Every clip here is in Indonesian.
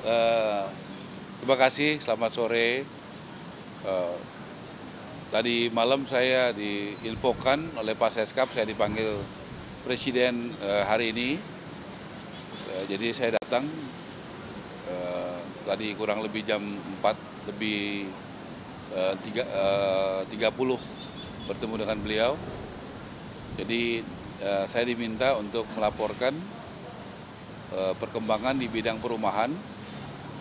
Eh, Terima kasih, selamat sore. Tadi malam saya diinfokan oleh Pak Seskap, saya dipanggil Presiden hari ini. Jadi saya datang tadi kurang lebih jam 4 lebih 30 bertemu dengan beliau. Jadi saya diminta untuk melaporkan perkembangan di bidang perumahan.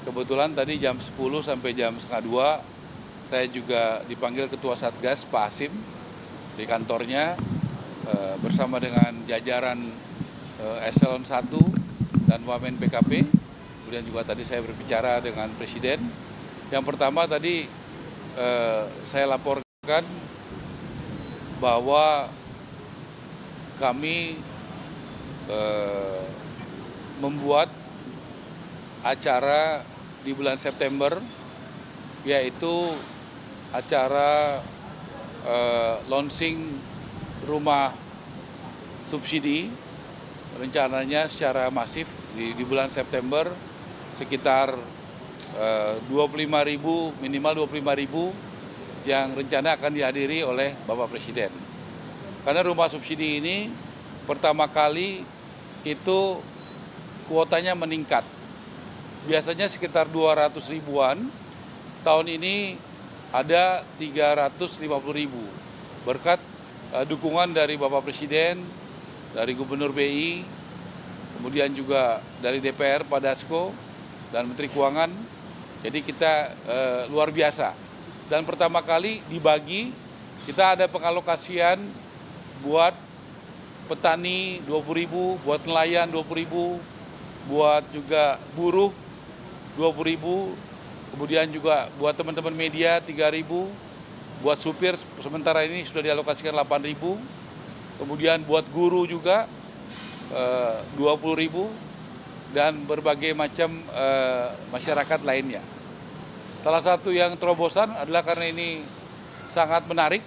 Kebetulan tadi jam 10 sampai jam setengah 2 saya juga dipanggil Ketua Satgas Pak Hasim di kantornya bersama dengan jajaran Eselon 1 dan Wamen PKP. Kemudian juga tadi saya berbicara dengan Presiden. Yang pertama tadi saya laporkan bahwa kami membuat acara di bulan September, yaitu acara launching rumah subsidi, rencananya secara masif di bulan September sekitar 25.000, minimal 25.000 yang rencana akan dihadiri oleh Bapak Presiden. Karena rumah subsidi ini pertama kali itu kuotanya meningkat. Biasanya sekitar 200 ribuan, tahun ini ada 350.000. Berkat dukungan dari Bapak Presiden, dari Gubernur BI, kemudian juga dari DPR, Pak Dasko, dan Menteri Keuangan. Jadi kita luar biasa. Dan pertama kali dibagi, kita ada pengalokasian buat petani 20.000, buat nelayan 20.000, buat juga buruh 20.000, kemudian juga buat teman-teman media 3.000, buat supir sementara ini sudah dialokasikan 8.000, kemudian buat guru juga 20.000, dan berbagai macam masyarakat lainnya. Salah satu yang terobosan adalah karena ini sangat menarik,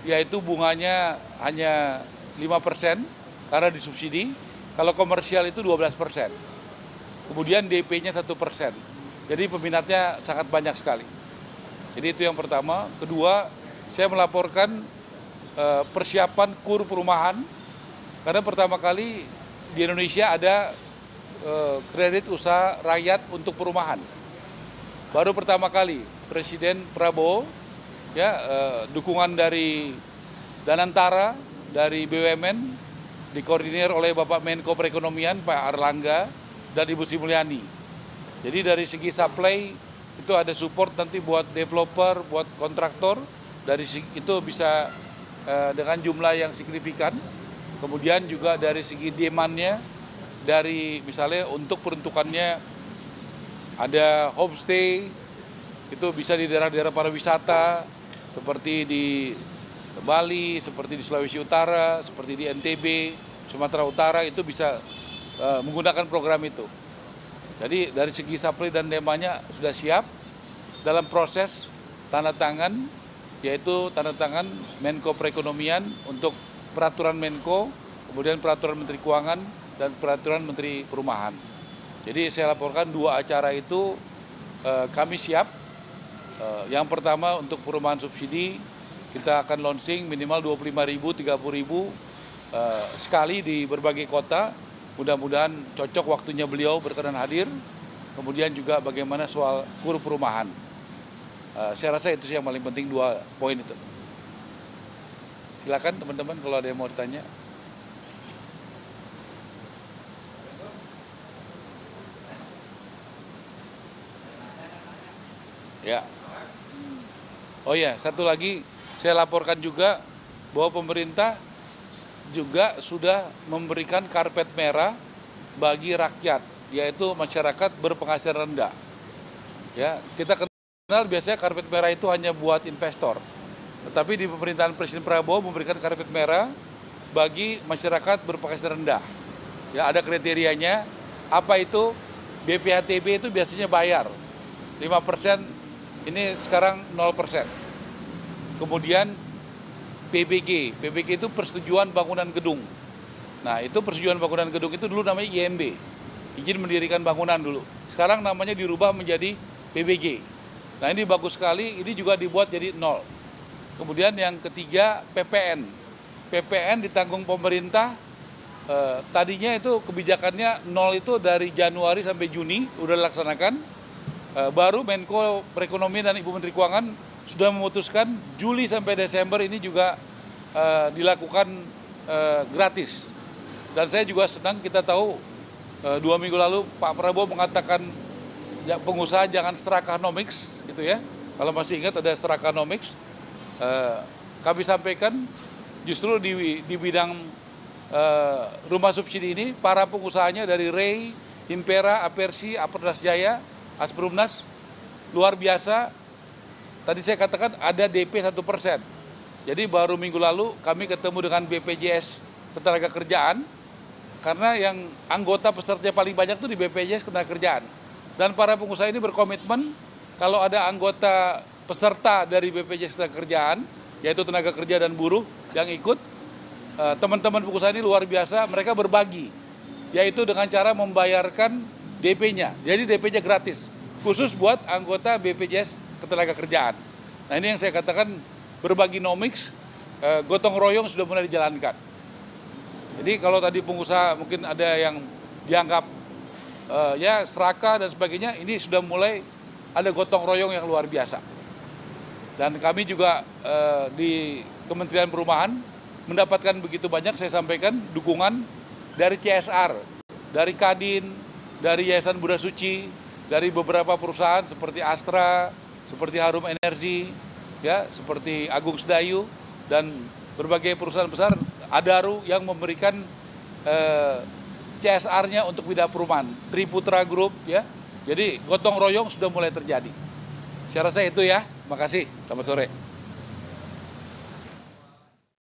yaitu bunganya hanya 5% karena disubsidi, kalau komersial itu 12%. Kemudian DP-nya 1%. Jadi peminatnya sangat banyak sekali. Jadi itu yang pertama. Kedua, saya melaporkan persiapan KUR perumahan. Karena pertama kali di Indonesia ada kredit usaha rakyat untuk perumahan. Baru pertama kali Presiden Prabowo, dukungan dari Danantara, dari BUMN, dikoordinir oleh Bapak Menko Perekonomian Pak Erlangga dan Ibu Sri Mulyani. Jadi dari segi supply itu ada support nanti buat developer, buat kontraktor, dari itu bisa dengan jumlah yang signifikan. Kemudian juga dari segi demand-nya, dari misalnya untuk peruntukannya ada homestay, itu bisa di daerah-daerah pariwisata seperti di Bali, seperti di Sulawesi Utara, seperti di NTB, Sumatera Utara, itu bisa menggunakan program itu. Jadi dari segi supply dan demandnya sudah siap, dalam proses tanda tangan, yaitu tanda tangan Menko Perekonomian untuk peraturan Menko, kemudian peraturan Menteri Keuangan, dan peraturan Menteri Perumahan. Jadi saya laporkan dua acara itu kami siap. Yang pertama untuk perumahan subsidi, kita akan launching minimal 25.000, 30.000 sekali di berbagai kota. Mudah-mudahan cocok waktunya beliau berkenan hadir. Kemudian juga bagaimana soal KUR perumahan. Saya rasa itu sih yang paling penting, dua poin itu. Silakan teman-teman kalau ada yang mau ditanya. Ya. Oh ya, satu lagi saya laporkan juga bahwa pemerintah juga sudah memberikan karpet merah bagi rakyat, yaitu masyarakat berpenghasilan rendah. Ya, kita kenal biasanya karpet merah itu hanya buat investor. Tetapi di pemerintahan Presiden Prabowo memberikan karpet merah bagi masyarakat berpenghasilan rendah. Ya, ada kriterianya. Apa itu? BPHTB itu biasanya bayar 5%, ini sekarang 0%. Kemudian PBG itu persetujuan bangunan gedung. Nah, itu persetujuan bangunan gedung itu dulu namanya IMB. izin mendirikan bangunan dulu. Sekarang namanya dirubah menjadi PBG. Nah ini bagus sekali, ini juga dibuat jadi 0. Kemudian yang ketiga PPN. PPN ditanggung pemerintah, tadinya itu kebijakannya 0 itu dari Januari sampai Juni udah dilaksanakan. Baru Menko Perekonomian dan Ibu Menteri Keuangan sudah memutuskan Juli sampai Desember ini juga dilakukan gratis. Dan saya juga senang, kita tahu 2 minggu lalu Pak Prabowo mengatakan pengusaha jangan Strakanomics gitu ya. Kalau masih ingat ada Strakanomics. Kami sampaikan justru di bidang rumah subsidi ini para pengusahanya dari REI, Impera, Apersi, Aperdas Jaya, Asperumnas luar biasa. Tadi saya katakan ada DP 1%. Jadi baru minggu lalu kami ketemu dengan BPJS Ketenagakerjaan, karena yang anggota peserta paling banyak itu di BPJS Ketenagakerjaan. Dan para pengusaha ini berkomitmen kalau ada anggota peserta dari BPJS Ketenagakerjaan, yaitu tenaga kerja dan buruh yang ikut, teman-teman pengusaha ini luar biasa, mereka berbagi, yaitu dengan cara membayarkan DP-nya. Jadi DP-nya gratis, khusus buat anggota BPJS Ketenagakerjaan. Nah ini yang saya katakan berbagi nomics, gotong royong sudah mulai dijalankan. Jadi kalau tadi pengusaha mungkin ada yang dianggap ya seraka dan sebagainya, ini sudah mulai ada gotong royong yang luar biasa. Dan kami juga di Kementerian Perumahan mendapatkan begitu banyak, saya sampaikan, dukungan dari CSR, dari Kadin, dari Yayasan Buddha Suci, dari beberapa perusahaan seperti Astra, seperti Harum Energi, ya, seperti Agung Sedayu, dan berbagai perusahaan besar, Adaru yang memberikan CSR-nya untuk bidang perumahan, Triputra Group, ya. Jadi gotong royong sudah mulai terjadi. Saya rasa itu ya. Makasih. Selamat sore.